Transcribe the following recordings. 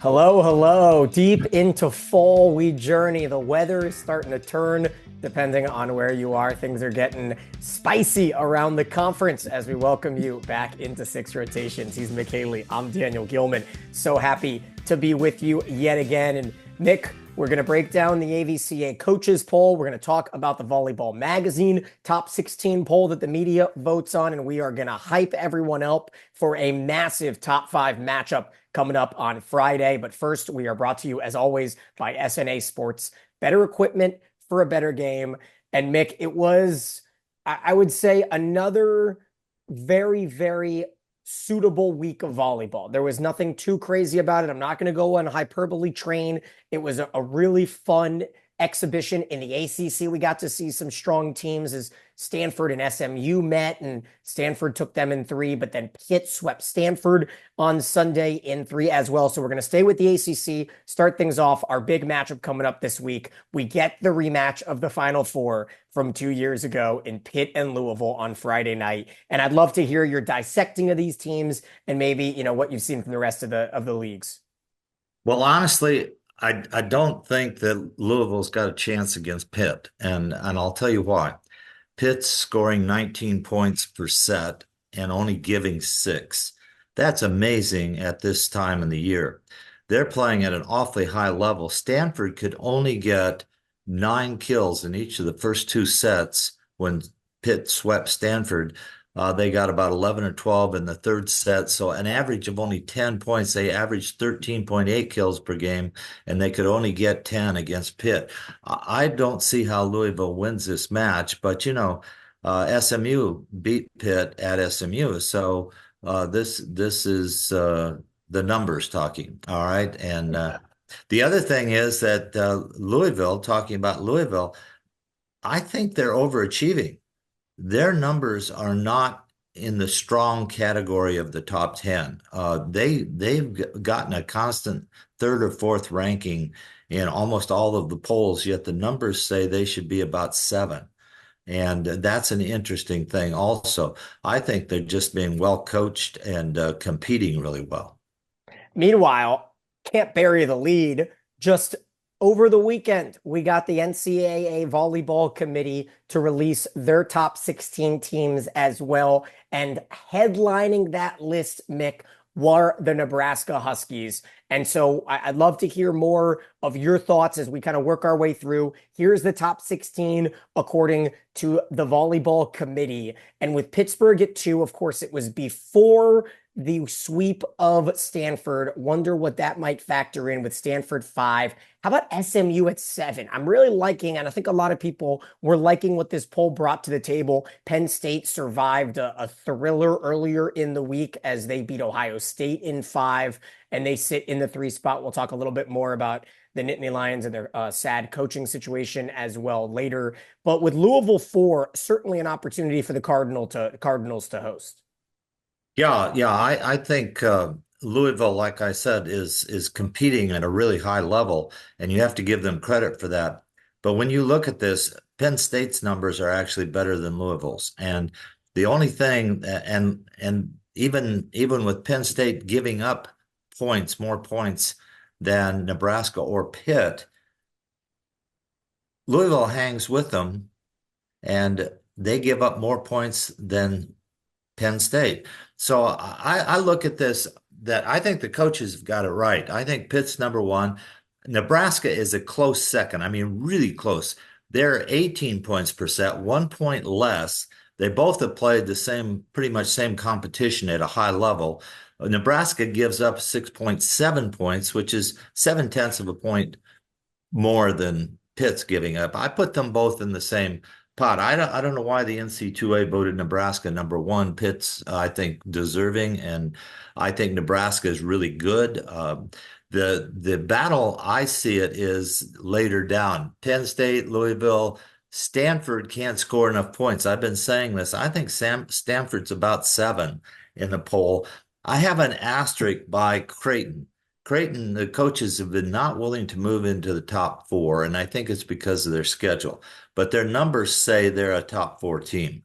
Hello, hello. Deep into fall we journey. The weather is starting to turn depending on where you are. Things are getting spicy around the conference as we welcome you back into Six Rotations. He's Mick Haley. I'm Daniel Gilman. So happy to be with you yet again. And Mick, we're going to break down the AVCA coaches poll. We're going to talk about the Volleyball Magazine top 16 poll that the media votes on. And we are going to hype everyone up for a massive top 5 matchup coming up on Friday. But first, we are brought to you, as always, by SNA Sports. Better equipment for a better game. And Mick, it was, I would say, another very, very suitable week of volleyball. There was nothing too crazy about it. I'm not going to go on hyperbole train. It was a really fun exhibition in the ACC. We got to see some strong teams as Stanford and SMU met, and Stanford took them in 3, but then Pitt swept Stanford on Sunday in 3 as well. So we're going to stay with the ACC, start things off. Our big matchup coming up this week. We get the rematch of the Final Four from 2 years ago in Pitt and Louisville on Friday night. And I'd love to hear your dissecting of these teams and maybe, what you've seen from the rest of the leagues. Well, honestly, I don't think that Louisville's got a chance against Pitt, and I'll tell you why. Pitt's scoring 19 points per set and only giving 6. That's amazing at this time in the year. They're playing at an awfully high level. Stanford could only get 9 kills in each of the first 2 sets when Pitt swept Stanford. They got about 11 or 12 in the third set, so an average of only 10 points. They averaged 13.8 kills per game, and they could only get 10 against Pitt. I don't see how Louisville wins this match, but SMU beat Pitt at SMU, so this is the numbers talking. All right, and the other thing is that Louisville, talking about Louisville, I think they're overachieving. Their numbers are not in the strong category of the top 10. They've gotten a constant 3rd or 4th ranking in almost all of the polls, yet the numbers say they should be about 7. And that's an interesting thing also. I think they're just being well coached and competing really well. Meanwhile, can't bury the lead. Just over the weekend, we got the NCAA Volleyball Committee to release their top 16 teams as well. And headlining that list, Mick, were the Nebraska Huskies. And so I'd love to hear more of your thoughts as we kind of work our way through. Here's the top 16 according to the Volleyball Committee. And with Pittsburgh at 2, of course, it was before the sweep of Stanford. Wonder what that might factor in with Stanford 5. How about SMU at 7? I'm really liking, and I think a lot of people were liking what this poll brought to the table. Penn State survived a thriller earlier in the week as they beat Ohio State in 5, and they sit in the 3 spot. We'll talk a little bit more about the Nittany Lions and their sad coaching situation as well later. But with Louisville 4, certainly an opportunity for the Cardinals to host. Yeah, I think Louisville, like I said, is competing at a really high level, and you have to give them credit for that. But when you look at this, Penn State's numbers are actually better than Louisville's, and the only thing, and even with Penn State giving up more points than Nebraska or Pitt, Louisville hangs with them, and they give up more points than Penn State. So I look at this, that I think the coaches have got it right. I think Pitt's number 1. Nebraska is a close second. I mean, really close. They're 18 points per set, 1 point less. They both have played pretty much same competition at a high level. Nebraska gives up 6.7 points, which is 7/10 of a point more than Pitt's giving up. I put them both in the same pot. I don't know why the NC2A voted Nebraska number 1. Pitt's, I think, deserving, and I think Nebraska is really good. The battle, I see it, is later down. Penn State, Louisville, Stanford can't score enough points. I've been saying this. I think Stanford's about 7 in the poll. I have an asterisk by Creighton. Creighton, the coaches have been not willing to move into the top 4, and I think it's because of their schedule. But their numbers say they're a top 4 team.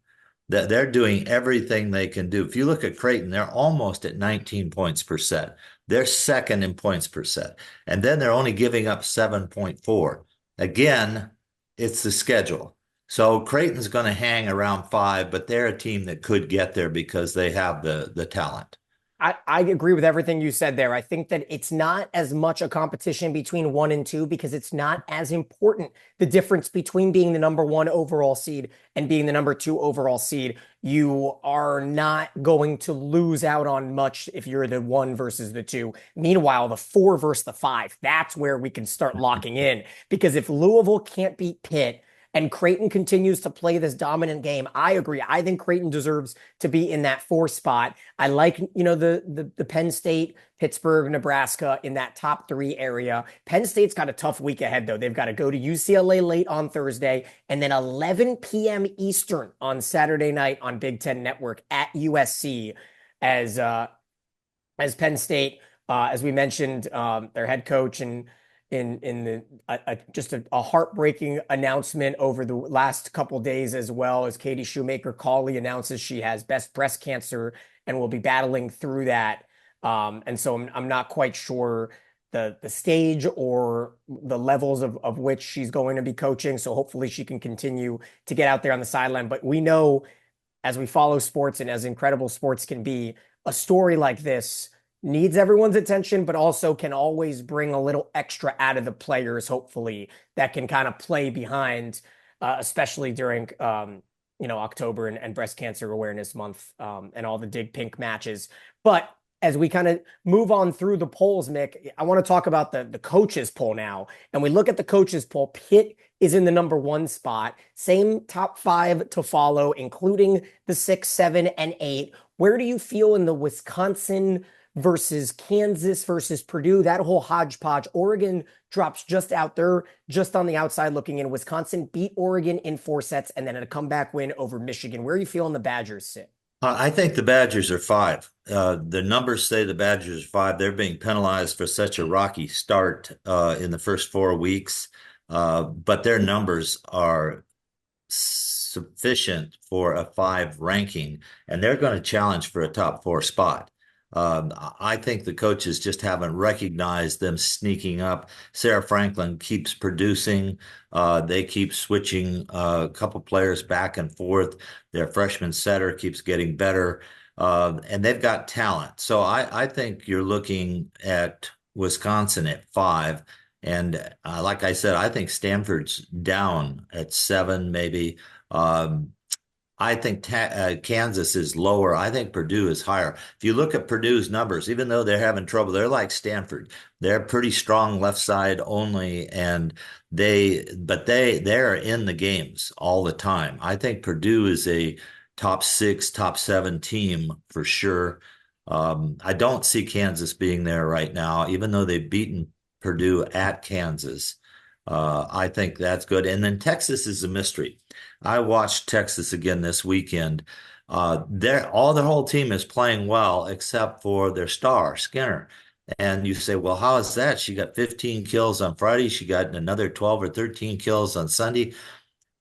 that they're doing everything they can do. If you look at Creighton, they're almost at 19 points per set. They're second in points per set. And then they're only giving up 7.4. Again, it's the schedule. So Creighton's going to hang around 5, but they're a team that could get there because they have the talent. I agree with everything you said there. I think that it's not as much a competition between 1 and 2 because it's not as important. The difference between being the number 1 overall seed and being the number 2 overall seed, you are not going to lose out on much if you're the 1 versus the 2. Meanwhile, the 4 versus the 5, that's where we can start locking in. Because if Louisville can't beat Pitt, and Creighton continues to play this dominant game, I agree. I think Creighton deserves to be in that 4 spot. I like, the Penn State, Pittsburgh, Nebraska in that top 3 area. Penn State's got a tough week ahead, though. They've got to go to UCLA late on Thursday and then 11 p.m. Eastern on Saturday night on Big Ten Network at USC as Penn State, as we mentioned, their head coach and in just a heartbreaking announcement over the last couple days, as well as Katie Shoemaker-Cawley announces she has breast cancer and will be battling through that. And so I'm not quite sure the stage or the levels of which she's going to be coaching. So hopefully she can continue to get out there on the sideline. But we know, as we follow sports and as incredible sports can be, a story like this needs everyone's attention, but also can always bring a little extra out of the players, hopefully, that can kind of play behind, especially during, October and Breast Cancer Awareness Month, and all the Dig Pink matches. But as we kind of move on through the polls, Mick, I want to talk about the coaches poll now. And we look at the coaches poll. Pitt is in the number 1 spot. Same top 5 to follow, including the 6, 7, and 8. Where do you feel in the Wisconsin versus Kansas versus Purdue, that whole hodgepodge? Oregon drops just out there, just on the outside looking in. Wisconsin beat Oregon in 4 sets and then a comeback win over Michigan. Where are you feeling the Badgers sit? I think the Badgers are 5. The numbers say the Badgers are 5. They're being penalized for such a rocky start in the first 4 weeks, but their numbers are sufficient for a 5 ranking, and they're going to challenge for a top 4 spot. I think the coaches just haven't recognized them sneaking up. Sarah Franklin keeps producing. They keep switching a couple players back and forth. Their freshman setter keeps getting better, and they've got talent. So I think you're looking at Wisconsin at 5. And like I said, I think Stanford's down at 7, maybe. I think Kansas is lower. I think Purdue is higher. If you look at Purdue's numbers, even though they're having trouble, they're like Stanford. They're pretty strong left side only, and they're in the games all the time. I think Purdue is a top 6, top 7 team for sure. I don't see Kansas being there right now, even though they've beaten Purdue at Kansas. I think that's good. And then Texas is a mystery. I watched Texas again this weekend. Their whole team is playing well except for their star, Skinner. And you say, well, how is that? She got 15 kills on Friday. She got another 12 or 13 kills on Sunday.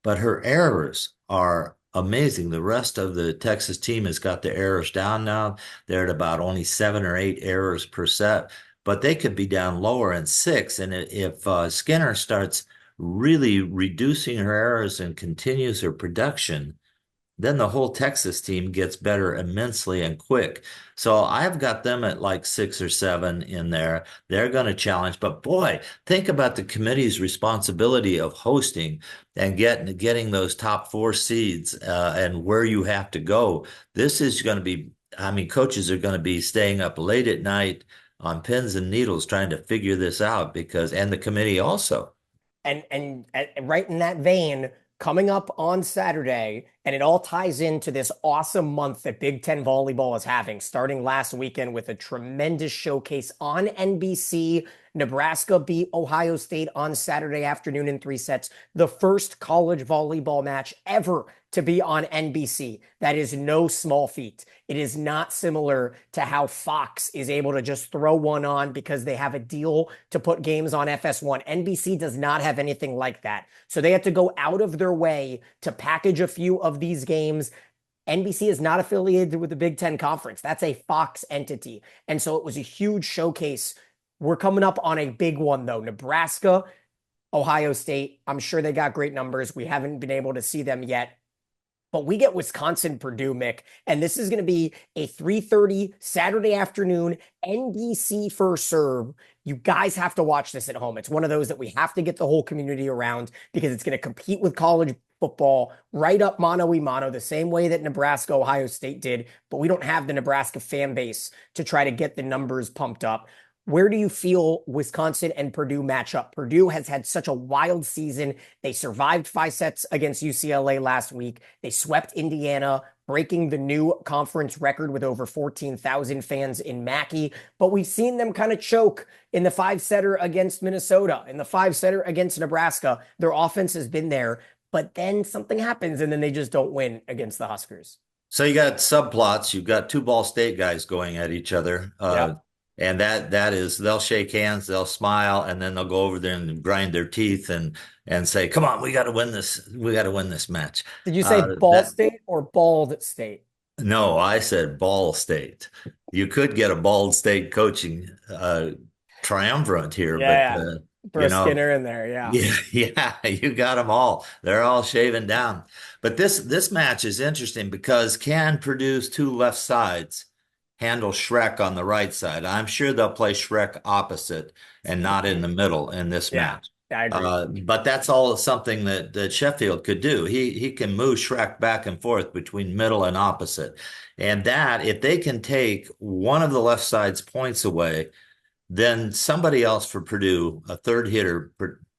But her errors are amazing. The rest of the Texas team has got their errors down now. They're at about only 7 or 8 errors per set, but they could be down lower in 6. And if Skinner starts really reducing her errors and continues her production, then the whole Texas team gets better immensely and quick. So I've got them at like 6 or 7 in there. They're going to challenge. But boy, think about the committee's responsibility of hosting and getting those top 4 seeds and where you have to go. This is going to be, coaches are going to be staying up late at night on pins and needles trying to figure this out and the committee also. And right in that vein, coming up on Saturday, and it all ties into this awesome month that Big Ten volleyball is having, starting last weekend with a tremendous showcase on NBC. Nebraska beat Ohio State on Saturday afternoon in 3 sets, the first college volleyball match ever to be on NBC. That is no small feat. It is not similar to how Fox is able to just throw one on because they have a deal to put games on FS1. NBC does not have anything like that. So they have to go out of their way to package a few of these games NBC is not affiliated with the Big Ten Conference. That's a Fox entity. And so it was a huge showcase. We're coming up on a big one, though. Nebraska, Ohio State. I'm sure they got great numbers. We haven't been able to see them yet. But we get Wisconsin, Purdue, Mick, and this is going to be a 3:30 Saturday afternoon NBC first serve. You guys have to watch this at home. It's one of those that we have to get the whole community around because it's going to compete with college football right up mano a mano, the same way that Nebraska, Ohio State did. But we don't have the Nebraska fan base to try to get the numbers pumped up. Where do you feel Wisconsin and Purdue match up? Purdue has had such a wild season. They survived 5 sets against UCLA last week. They swept Indiana, breaking the new conference record with over 14,000 fans in Mackey. But we've seen them kind of choke in the 5-setter against Minnesota, in the 5-setter against Nebraska. Their offense has been there, but then something happens and then they just don't win against the Huskers. So you got subplots. You've got two Ball State guys going at each other. Yep. And that is they'll shake hands, they'll smile, and then they'll go over there and grind their teeth and say, "Come on, we got to win this. We got to win this match." Did you say Ball State or Bald State? No, I said Ball State. You could get a Bald State coaching triumvirate here, but Throw Skinner in there, yeah. Yeah, you got them all. They're all shaving down. But this match is interesting because can Purdue's two left sides handle Shrek on the right side? I'm sure they'll play Shrek opposite and not in the middle in this match. I agree. But that's all something that Sheffield could do. He can move Shrek back and forth between middle and opposite. And that, if they can take one of the left side's points away, then somebody else for Purdue, a third hitter,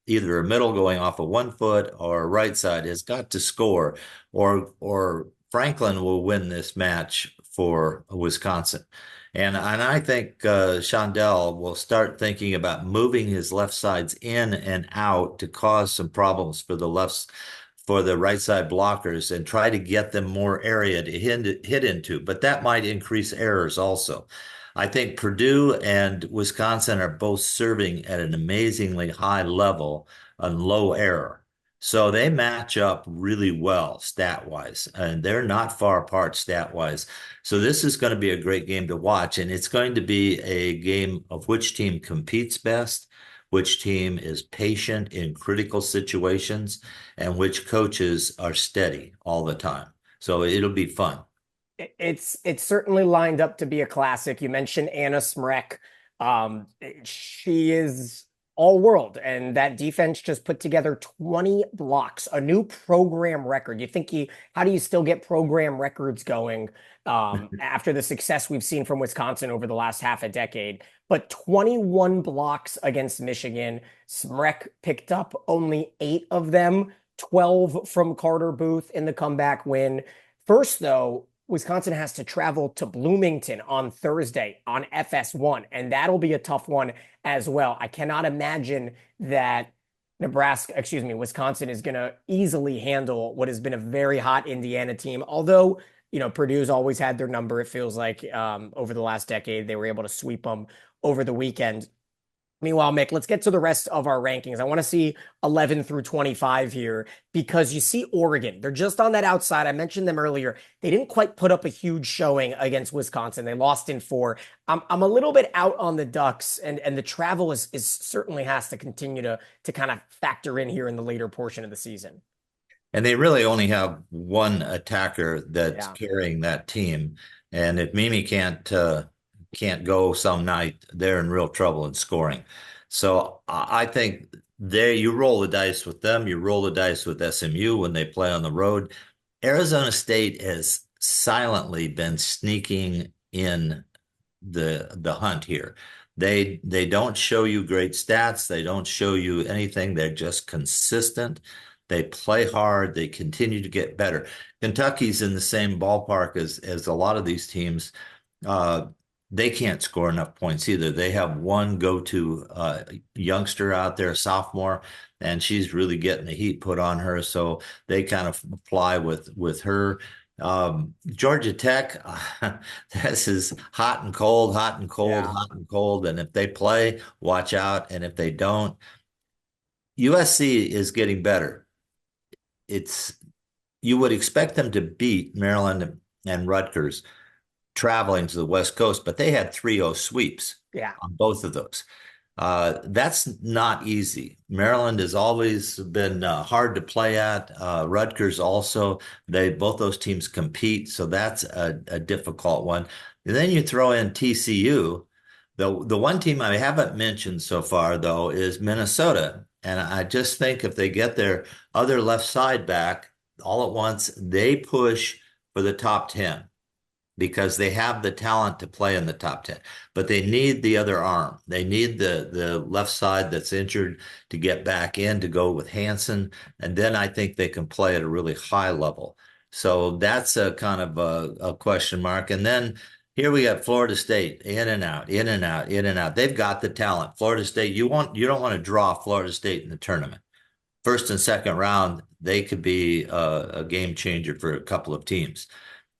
either a middle going off of 1 foot or a right side, has got to score, or Franklin will win this match for Wisconsin. And I think Shondell will start thinking about moving his left sides in and out to cause some problems for the right side blockers and try to get them more area to hit into. But that might increase errors also. I think Purdue and Wisconsin are both serving at an amazingly high level on low error. So they match up really well stat-wise, and they're not far apart stat-wise. So this is going to be a great game to watch, and it's going to be a game of which team competes best, which team is patient in critical situations, and which coaches are steady all the time. So it'll be fun. It's certainly lined up to be a classic. You mentioned Anna Smrek. She is all world, and that defense just put together 20 blocks, a new program record. How do you still get program records going after the success we've seen from Wisconsin over the last half a decade? But 21 blocks against Michigan. Smrek picked up only 8 of them, 12 from Carter Booth in the comeback win. First, though, Wisconsin has to travel to Bloomington on Thursday on FS1, and that'll be a tough one as well. I cannot imagine that Wisconsin is going to easily handle what has been a very hot Indiana team. Although, Purdue's always had their number, it feels like, over the last decade. They were able to sweep them over the weekend. Meanwhile, Mick, let's get to the rest of our rankings. I want to see 11 through 25 here because you see Oregon. They're just on that outside. I mentioned them earlier. They didn't quite put up a huge showing against Wisconsin. They lost in 4. I'm a little bit out on the Ducks, and the travel is certainly has to continue to kind of factor in here in the later portion of the season. And they really only have one attacker that's carrying that team. And if Mimi can't go some night, they're in real trouble in scoring. So I think you roll the dice with them. You roll the dice with SMU when they play on the road. Arizona State has silently been sneaking in the hunt here. They don't show you great stats. They don't show you anything. They're just consistent. They play hard. They continue to get better. Kentucky's in the same ballpark as a lot of these teams. They can't score enough points either. They have one go-to youngster out there, sophomore, and she's really getting the heat put on her. So they kind of fly with her. Georgia Tech, this is hot and cold, hot and cold, hot and cold. And if they play, watch out. And if they don't, USC is getting better. you would expect them to beat Maryland and Rutgers traveling to the West Coast, but they had 3-0 sweeps Yeah. on both of those. That's not easy. Maryland has always been hard to play at. Rutgers also, both those teams compete, so that's a difficult one. And then you throw in TCU. The one team I haven't mentioned so far, though, is Minnesota. And I just think if they get their other left side back all at once, they push for the top 10 because they have the talent to play in the top 10, but they need the other arm. They need the left side that's injured to get back in to go with Hansen. And then I think they can play at a really high level. So that's a kind of a question mark. And then here we got Florida State in and out, in and out, in and out. They've got the talent. Florida State, you don't want to draw Florida State in the tournament. First and second round, they could be a game changer for a couple of teams.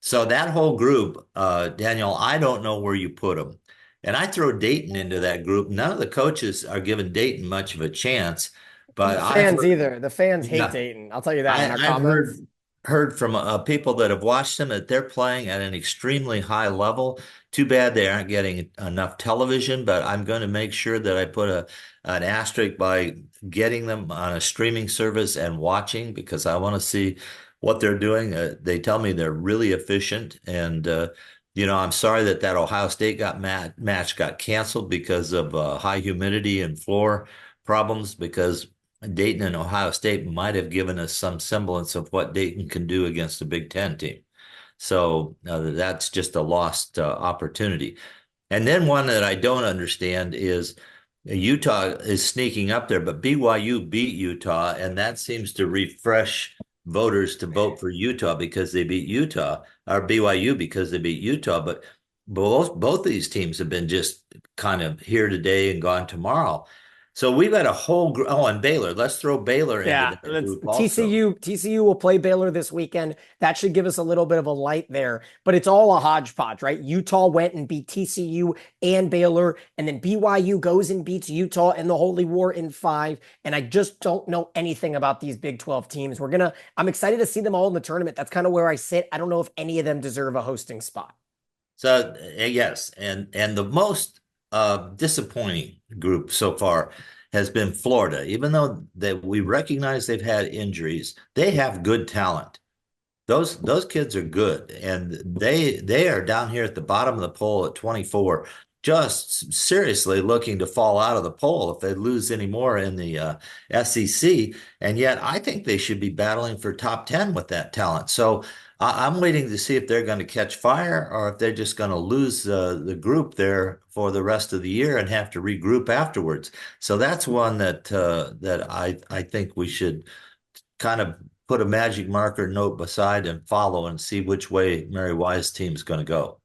So that whole group, Daniel, I don't know where you put them. And I throw Dayton into that group. None of the coaches are giving Dayton much of a chance, but The fans either. The fans hate yeah, Dayton. I'll tell you that in our I've comments. heard from people that have watched them that they're playing at an extremely high level. Too bad they aren't getting enough television, but I'm going to make sure that I put an asterisk by getting them on a streaming service and watching because I want to see what they're doing. They tell me they're really efficient, and I'm sorry that Ohio State match got canceled because of high humidity and floor problems because Dayton and Ohio State might have given us some semblance of what Dayton can do against a Big Ten team. So that's just a lost opportunity. And then one that I don't understand is Utah is sneaking up there, but BYU beat Utah, and that seems to refresh voters to vote for Utah because they beat Utah, or BYU because they beat Utah. But both these teams have been just kind of here today and gone tomorrow. So we've got a whole group. Oh, and Baylor. Let's throw Baylor into Yeah, that that's group also. TCU will play Baylor this weekend. That should give us a little bit of a light there, but it's all a hodgepodge, right? Utah went and beat TCU and Baylor, and then BYU goes and beats Utah in the Holy War in 5. And I just don't know anything about these Big 12 teams. I'm excited to see them all in the tournament. That's kind of where I sit. I don't know if any of them deserve a hosting spot. So yes, and the most disappointing group so far has been Florida. Even though that we recognize they've had injuries, they have good talent. Those kids are good, and they are down here at the bottom of the poll at 24, just seriously looking to fall out of the poll if they lose any more in the SEC. And yet, I think they should be battling for top 10 with that talent. So I'm waiting to see if they're going to catch fire or if they're just going to lose the group there for the rest of the year and have to regroup afterwards. So that's one that I think we should kind of put a magic marker note beside and follow and see which way Mary Wise team's going to go.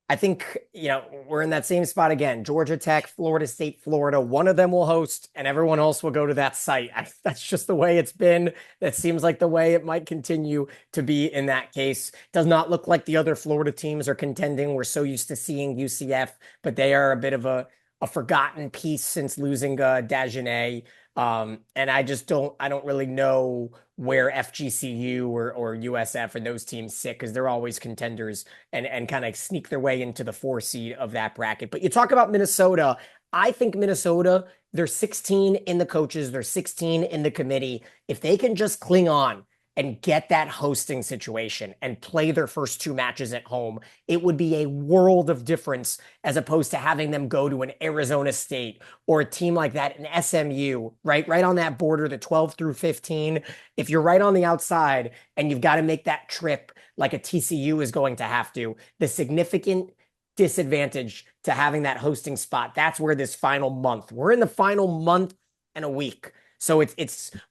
I think, we're in that same spot again. Georgia Tech, Florida State, Florida. One of them will host and everyone else will go to that site. That's just the way it's been. That seems like the way it might continue to be in that case. Does not look like the other Florida teams are contending. We're so used to seeing UCF, but they are a bit of a forgotten piece since losing Dagenet. And I don't really know where FGCU or USF and those teams sit because they're always contenders and kind of sneak their way into the 4 seed of that bracket. But you talk about Minnesota. I think Minnesota, they're 16 in the coaches, they're 16 in the committee. If they can just cling on and get that hosting situation and play their first 2 matches at home, it would be a world of difference as opposed to having them go to an Arizona State or a team like that, an SMU, right on that border, the 12 through 15. If you're right on the outside and you've got to make that trip like a TCU is going to have to, the significant disadvantage to having that hosting spot, that's where this final month, we're in the final month and a week. So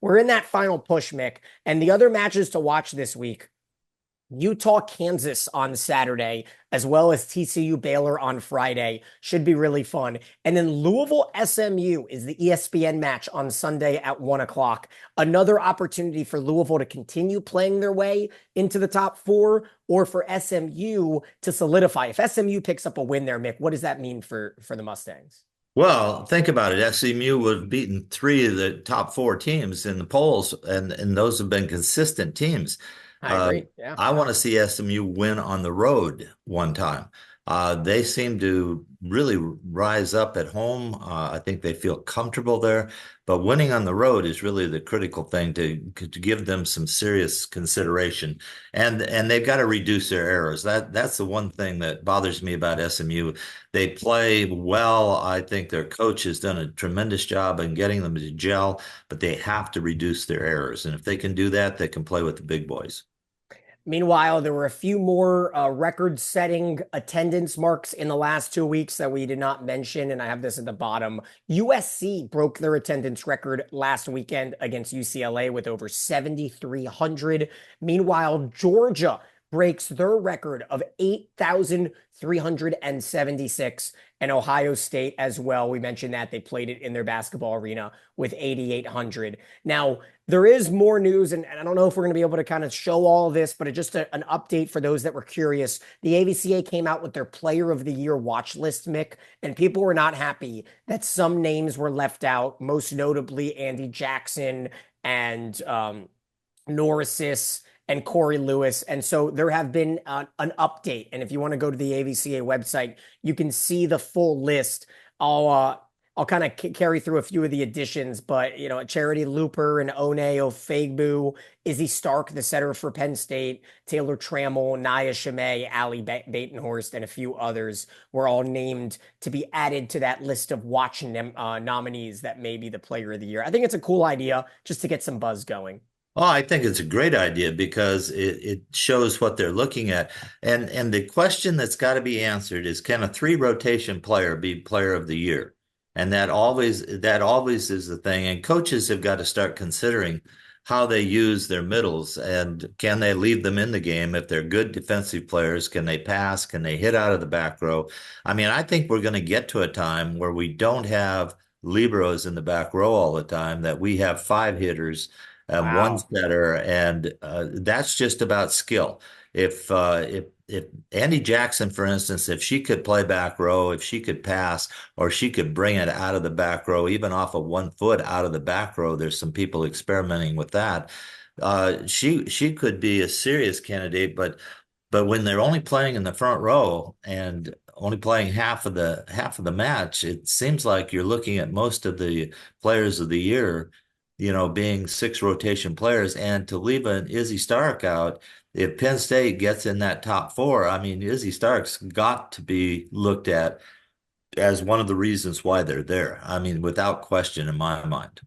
we're in that final push, Mick. And the other matches to watch this week, Utah, Kansas on Saturday, as well as TCU Baylor on Friday, should be really fun. And then Louisville SMU is the ESPN match on Sunday at 1:00. Another opportunity for Louisville to continue playing their way into the top 4 or for SMU to solidify. If SMU picks up a win there, Mick, what does that mean for the Mustangs? Well, think about it. SMU would have beaten 3 of the top 4 teams in the polls, and those have been consistent teams. I agree. Yeah. I want to see SMU win on the road one time. They seem to really rise up at home. I think they feel comfortable there, but winning on the road is really the critical thing to give them some serious consideration. And they've got to reduce their errors. That's the one thing that bothers me about SMU. They play well. I think their coach has done a tremendous job in getting them to gel, but they have to reduce their errors. And if they can do that, they can play with the big boys. Meanwhile, there were a few more record-setting attendance marks in the last 2 weeks that we did not mention, and I have this at the bottom. USC broke their attendance record last weekend against UCLA with over 7,300. Meanwhile, Georgia breaks their record of 8,376, and Ohio State as well. We mentioned that they played it in their basketball arena with 8,800. Now, there is more news, and I don't know if we're going to be able to kind of show all of this, but just an update for those that were curious. The AVCA came out with their Player of the Year watch list, Mick, and people were not happy that some names were left out, most notably Andy Jackson and Norrisis and Corey Lewis. And so there have been an update. And if you want to go to the AVCA website, you can see the full list. I'll kind of carry through a few of the additions, but Charity Looper and One Ofegbu, Izzy Stark, the setter for Penn State, Taylor Trammell, Naya Shimei, Ali Batenhorst, and a few others were all named to be added to that list of watch nominees that may be the Player of the Year. I think it's a cool idea just to get some buzz going. Oh, I think it's a great idea because it shows what they're looking at. And the question that's got to be answered is, can a three rotation player be Player of the Year? And that always is the thing. And coaches have got to start considering how they use their middles, and can they leave them in the game if they're good defensive players? Can they pass? Can they hit out of the back row? I mean, I think we're going to get to a time where we don't have liberos in the back row all the time, that we have five hitters and one Wow. setter, and that's just about skill. If Andy Jackson, for instance, if she could play back row, if she could pass, or she could bring it out of the back row, even off of 1 foot out of the back row, there's some people experimenting with that. She could be a serious candidate, but when they're only playing in the front row and only playing half of the match, it seems like you're looking at most of the players of the year, being six rotation players, and to leave an Izzy Stark out. If Penn State gets in that top four, I mean, Izzy Stark's got to be looked at as one of the reasons why they're there. I mean, without question in my mind.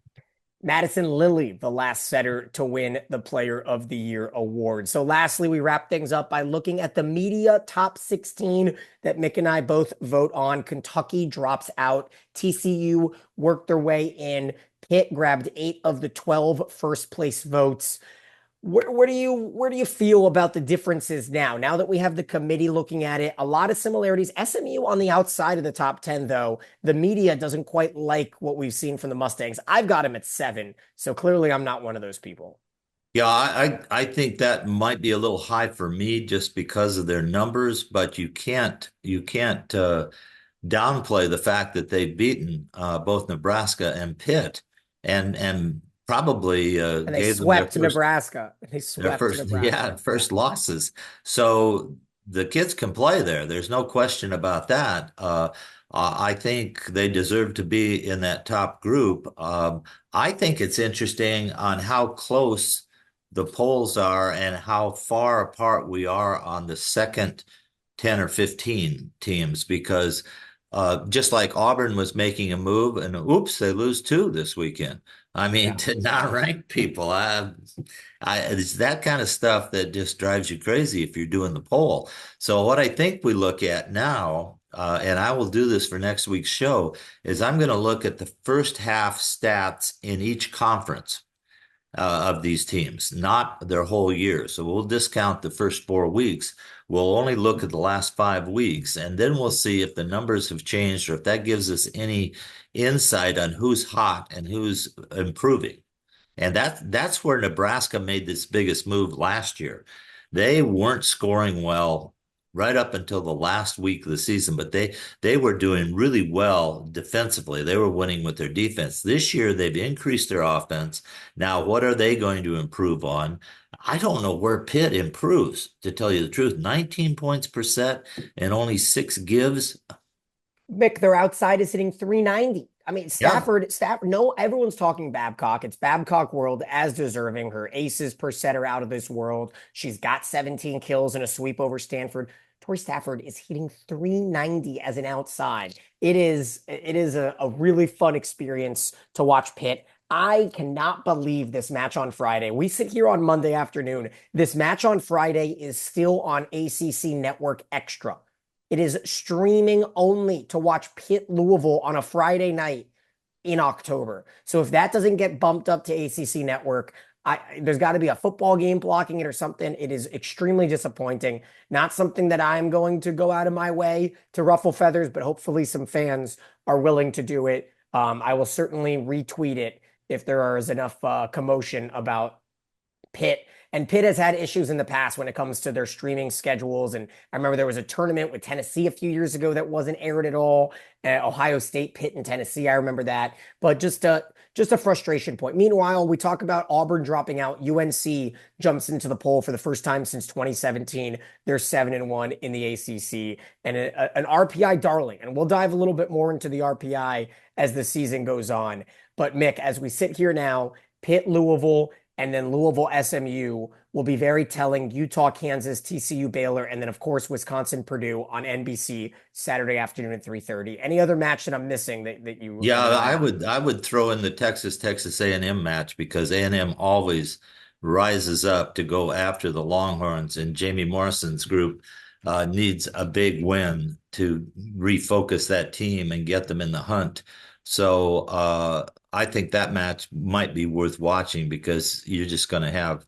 Madison Lilly, the last setter to win the Player of the Year award. So lastly, we wrap things up by looking at the media top 16 that Mick and I both vote on. Kentucky drops out. TCU worked their way in. Pitt grabbed 8 of the 12 first place votes. Where do you feel about the differences now? Now that we have the committee looking at it, a lot of similarities. SMU on the outside of the top 10, though. The media doesn't quite like what we've seen from the Mustangs. I've got him at 7, so clearly I'm not one of those people. Yeah, I think that might be a little high for me just because of their numbers, but you can't downplay the fact that they've beaten both Nebraska and Pitt, and probably And they gave them their swept first Nebraska. They their swept first Nebraska. first losses. So the kids can play there. There's no question about that. I think they deserve to be in that top group. I think it's interesting on how close the polls are and how far apart we are on the second 10 or 15 teams, because just like Auburn was making a move and oops, they lose 2 this weekend. I mean, Yeah. to not rank people, it's that kind of stuff that just drives you crazy if you're doing the poll. So what I think we look at now, and I will do this for next week's show, is I'm going to look at the first half stats in each conference of these teams, not their whole year. So we'll discount the first 4 weeks. We'll only look at the last 5 weeks, and then we'll see if the numbers have changed or if that gives us any insight on who's hot and who's improving. And that's where Nebraska made this biggest move last year. They weren't scoring well right up until the last week of the season, but they were doing really well defensively. They were winning with their defense. This year they've increased their offense. Now, what are they going to improve on? I don't know where Pitt improves, to tell you the truth. 19 points per set and only 6 gives. Mick, their outside is hitting 390. I mean, Yeah. Stafford, no, everyone's talking Babcock. It's Babcock world, as deserving. Her aces per set are out of this world. She's got 17 kills and a sweep over Stanford. Tori Stafford is hitting 390 as an outside. It is a really fun experience to watch Pitt. I cannot believe this match on Friday. We sit here on Monday afternoon. This match on Friday is still on ACC Network Extra. It is streaming only to watch Pitt-Louisville on a Friday night in October. So if that doesn't get bumped up to ACC Network, there's got to be a football game blocking it or something. It is extremely disappointing. Not something that I'm going to go out of my way to ruffle feathers, but hopefully some fans are willing to do it. I will certainly retweet it if there is enough commotion about Pitt. And Pitt has had issues in the past when it comes to their streaming schedules. And I remember there was a tournament with Tennessee a few years ago that wasn't aired at all. Ohio State, Pitt, and Tennessee. I remember that. But just a frustration point. Meanwhile, we talk about Auburn dropping out. UNC jumps into the poll for the first time since 2017. They're 7-1 in the ACC and an RPI darling. And we'll dive a little bit more into the RPI as the season goes on. But Mick, as we sit here now, Pitt, Louisville, and then Louisville, SMU will be very telling. Utah, Kansas, TCU, Baylor, and then of course Wisconsin, Purdue on NBC Saturday afternoon at 3:30. Any other match that I'm missing that you Yeah, have an eye on? I would throw in the Texas A&M match because A&M always rises up to go after the Longhorns, and Jamie Morrison's group needs a big win to refocus that team and get them in the hunt. So I think that match might be worth watching because you're just going to have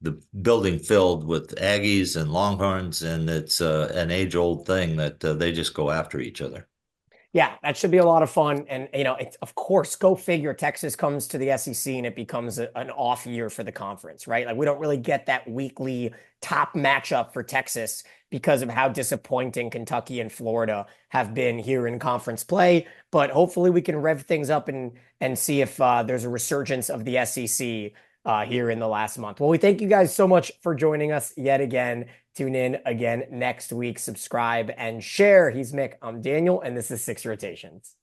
the building filled with Aggies and Longhorns, and it's an age-old thing that they just go after each other. Yeah, that should be a lot of fun. And, it's, of course, go figure. Texas comes to the SEC and it becomes an off year for the conference, right? Like we don't really get that weekly top matchup for Texas because of how disappointing Kentucky and Florida have been here in conference play. But hopefully we can rev things up and see if there's a resurgence of the SEC here in the last month. Well, we thank you guys so much for joining us yet again. Tune in again next week. Subscribe and share. He's Mick. I'm Daniel, and this is Six Rotations.